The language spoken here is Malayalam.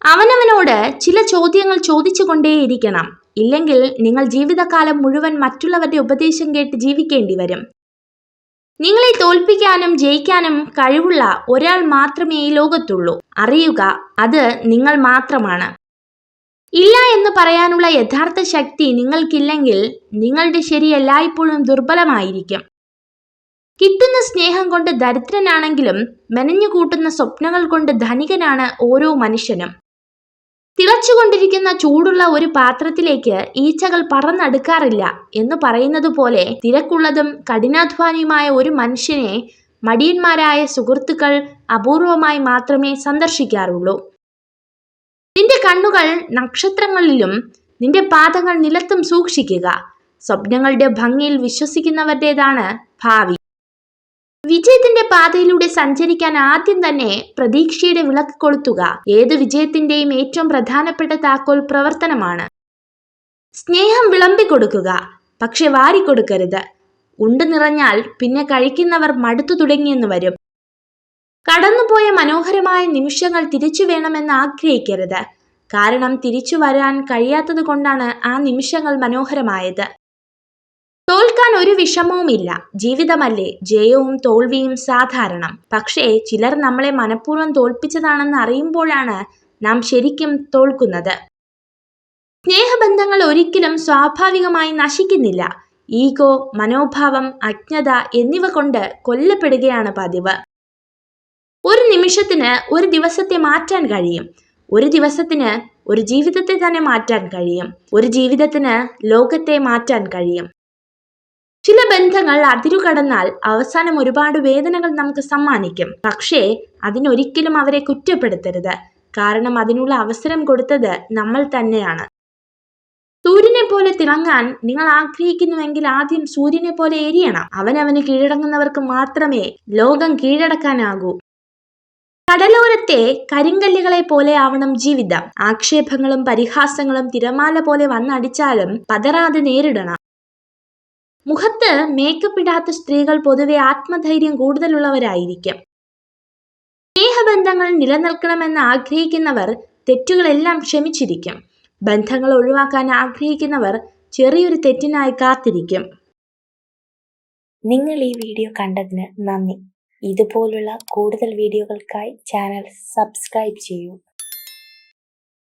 അവനവനോട് ചില ചോദ്യങ്ങൾ ചോദിച്ചുകൊണ്ടേയിരിക്കണം. ഇല്ലെങ്കിൽ നിങ്ങൾ ജീവിതകാലം മുഴുവൻ മറ്റുള്ളവരുടെ ഉപദേശം കേട്ട് ജീവിക്കേണ്ടി വരും. നിങ്ങളെ തോൽപ്പിക്കാനും ജയിക്കാനും കഴിവുള്ള ഒരാൾ മാത്രമേ ഈ ലോകത്തുള്ളൂ. അറിയുക, അത് നിങ്ങൾ മാത്രമാണ്. ഇല്ല എന്ന് പറയാനുള്ള യഥാർത്ഥ ശക്തി നിങ്ങൾക്കില്ലെങ്കിൽ നിങ്ങളുടെ ശരി എല്ലായ്പ്പോഴും ദുർബലമായിരിക്കും. കിട്ടുന്ന സ്നേഹം കൊണ്ട് ദരിദ്രനാണെങ്കിലും മെനഞ്ഞുകൂട്ടുന്ന സ്വപ്നങ്ങൾ കൊണ്ട് ധനികനാണ് ഓരോ മനുഷ്യനും. തിളച്ചുകൊണ്ടിരിക്കുന്ന ചൂടുള്ള ഒരു പാത്രത്തിലേക്ക് ഈച്ചകൾ പറന്നടുക്കാറില്ല എന്ന് പറയുന്നത് പോലെ തിരക്കുള്ളതും കഠിനാധ്വാനിയുമായ ഒരു മനുഷ്യനെ മടിയന്മാരായ സുഹൃത്തുക്കൾ അപൂർവമായി മാത്രമേ സന്ദർശിക്കാറുള്ളൂ. നിന്റെ കണ്ണുകൾ നക്ഷത്രങ്ങളിലും നിന്റെ പാദങ്ങൾ നിലത്തും സൂക്ഷിക്കുക. സ്വപ്നങ്ങളുടെ ഭംഗിയിൽ വിശ്വസിക്കുന്നവരുടേതാണ് ഭാവി. വിജയത്തിന്റെ പാതയിലൂടെ സഞ്ചരിക്കാൻ ആദ്യം തന്നെ പ്രതീക്ഷയുടെ വിളക്ക് കൊളുത്തുക. ഏത് വിജയത്തിന്റെയും ഏറ്റവും പ്രധാനപ്പെട്ട താക്കോൽ പ്രവർത്തനമാണ്. സ്നേഹം വിളമ്പിക്കൊടുക്കുക, പക്ഷെ വാരിക്കൊടുക്കരുത്. ഉണ്ടു നിറഞ്ഞാൽ പിന്നെ കഴിക്കുന്നവർ മടുത്തു തുടങ്ങിയെന്ന് വരും. കടന്നുപോയ മനോഹരമായ നിമിഷങ്ങൾ തിരിച്ചു വേണമെന്ന് ആഗ്രഹിക്കരുത്. കാരണം തിരിച്ചു വരാൻ കഴിയാത്തത് കൊണ്ടാണ് ആ നിമിഷങ്ങൾ മനോഹരമായത്. തോൽക്കാൻ ഒരു വിഷമവുമില്ല. ജീവിതമല്ലേ, ജയവും തോൽവിയും സാധാരണം. പക്ഷേ ചിലർ നമ്മളെ മനഃപൂർവ്വം തോൽപ്പിച്ചതാണെന്ന് അറിയുമ്പോഴാണ് നാം ശരിക്കും തോൽക്കുന്നത്. സ്നേഹബന്ധങ്ങൾ ഒരിക്കലും സ്വാഭാവികമായി നശിക്കുന്നില്ല. ഈഗോ, മനോഭാവം, അജ്ഞത എന്നിവ കൊണ്ട് കൊല്ലപ്പെടുകയാണ് പതിവ്. ഒരു നിമിഷത്തിന് ഒരു ദിവസത്തെ മാറ്റാൻ കഴിയും. ഒരു ദിവസത്തിന് ഒരു ജീവിതത്തെ തന്നെ മാറ്റാൻ കഴിയും. ഒരു ജീവിതത്തിന് ലോകത്തെ മാറ്റാൻ കഴിയും. ചില ബന്ധങ്ങൾ അതിരുകടന്നാൽ അവസാനം ഒരുപാട് വേദനകൾ നമുക്ക് സമ്മാനിക്കും. പക്ഷേ അതിനൊരിക്കലും അവരെ കുറ്റപ്പെടുത്തരുത്. കാരണം അതിനുള്ള അവസരം കൊടുത്തത് നമ്മൾ തന്നെയാണ്. സൂര്യനെ പോലെ തിളങ്ങാൻ നിങ്ങൾ ആഗ്രഹിക്കുന്നുവെങ്കിൽ ആദ്യം സൂര്യനെ പോലെ എരിയണം. അവനവന് കീഴടങ്ങുന്നവർക്ക് മാത്രമേ ലോകം കീഴടക്കാനാകൂ. കടലോരത്തെ കരിങ്കല്ലുകളെ പോലെ ആവണം ജീവിതം. ആക്ഷേപങ്ങളും പരിഹാസങ്ങളും തിരമാല പോലെ വന്നടിച്ചാലും പതറാതെ നേരിടണം. മുഖത്ത് മേക്കപ്പ് ഇടാത്ത സ്ത്രീകൾ പൊതുവെ ആത്മധൈര്യം കൂടുതലുള്ളവരായിരിക്കും. സ്നേഹബന്ധങ്ങൾ നിലനിൽക്കണമെന്ന് ആഗ്രഹിക്കുന്നവർ തെറ്റുകളെല്ലാം ക്ഷമിച്ചിരിക്കും. ബന്ധങ്ങൾ ഒഴിവാക്കാൻ ആഗ്രഹിക്കുന്നവർ ചെറിയൊരു തെറ്റിനായി കാത്തിരിക്കും. നിങ്ങൾ ഈ വീഡിയോ കണ്ടതിന് നന്ദി. ഇതുപോലുള്ള കൂടുതൽ വീഡിയോകൾക്കായി ചാനൽ സബ്സ്ക്രൈബ് ചെയ്യൂ.